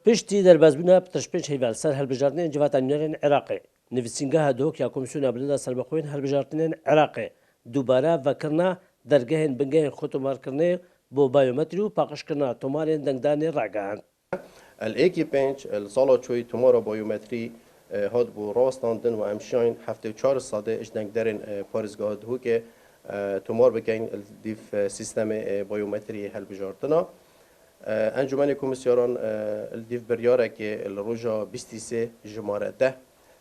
پشتی دەربازبوونا پترشپێنج هەیڤال سەر هەڵبژاردنên civata nûnerên Iraqê. Nivîsîngeha Duhok ya Komîsyona Bilêda Serbixweyên Hilbijartinên Iraqê dubare vekirina dergehên bingehên xwe bo bayometrî û paqijkirina tomarên dengdanê ragihand. الایکی پنج سالا چوی تومارا بایومتری هاد بو راستاندن و امشاین هفته 4 ساده اجدنگ درن پارزگاه دهو که تومار بکن دیف سیستم بایومتری هلبجارتنا انجمن کمیسیاران دیف بریاره که الروجا 23 جماره ده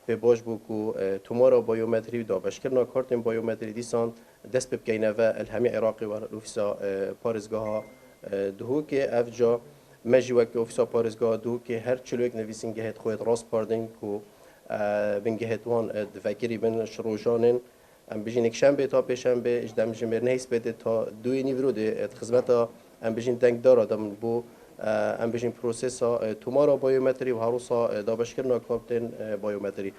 به باش بو کو تومارا بایومتری دا بشکرنا کارتن بایومتری دیسان دست بکینه و الهمی عراقی و اوفیسا پارزگاه دهو که افجا مجی وقت اوفیسا پارزگاه دو که هر چلوک نویسنگهت خود راست پاردن کو بنگهت وان دفکری بن شروجانن ام بجین شنبه تا پیشنبه اجدام جمر نهیس بده تا دوی نیورو ده خدمتا ام بجین دنگ دار آدم بو ام بجین پروسسا تومارا بایومتری و هروسا دابشکرنا کارتن بایومتری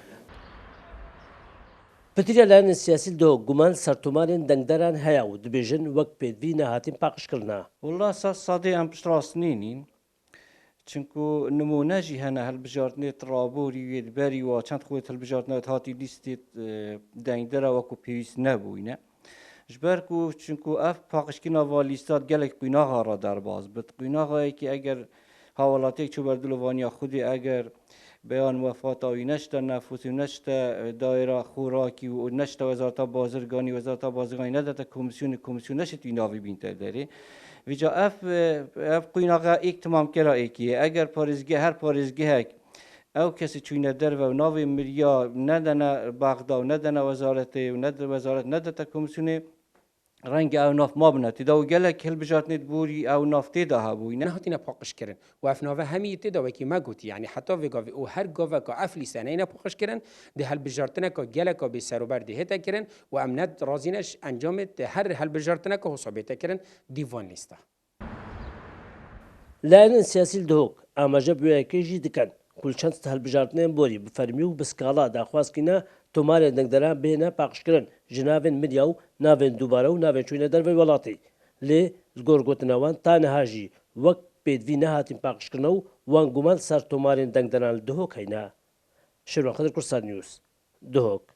Pitiya layên siyasî do guman sertomarên dengdaran heye û dibêjin wek pêdivî nehatin paqijkirina. والله sadê em piştrastinînin çinku nimûne jî hene hilbijartinê traborî wê berî wa çend xwe hilbijartina hatî lîstê dengdera weku pêwîst nebûyne. Ji ber ku çinku ev paqijkirina va lîstat gelek qînaxa ra derbas bit. Qînaxayekî eger hawalatiyek çû berdilûvaniya Xwedê eger beyan wefata wî neşte nefûsî neşte daîra xorakî û neşte wezareta bazirganî wezareta bazirganî nedete komisyonê neşit wî navê bîn te derê. Vîca ev qînaxa êk timamkera êkî ye. Eger parêzgeh her parêzgehek ew kesî çûyne derve û navê mirya nedene Bexda û nedene wezaretê û wezaret nedete komisyonê rengê ew nav mabine. Têda û gelek hilbijartinê borî ew nav tê de hebûyne. هاتینا پاقش کردن و افناوه همی تدا وکی ما گوتی یعنی حتی وگاوی او هر گاوه که افلی سنه اینا پاقش کردن ده هل بجارتنه که گله که به سروبر ده هتا کردن و امنت رازینش انجامت هر هل بجارتنه که حسابیت کردن دیوان لیسته. Layên siyasî Duhok amaje bûyekê jî dikin ku çend hilbijartinên borî bi fermî û bi skala daxwazkirina tomarên dengdaran bêhne paqijkirin ji navên medya û navên dubare û navên çûyîne derve welatê. Lê ji gor gotina wan ta niha jî wek pêdivî nehatin paqijkirina û wan guman ser tomarên dengdaran li Duhok hene. Şirvan Xedir Kursar News Duhok.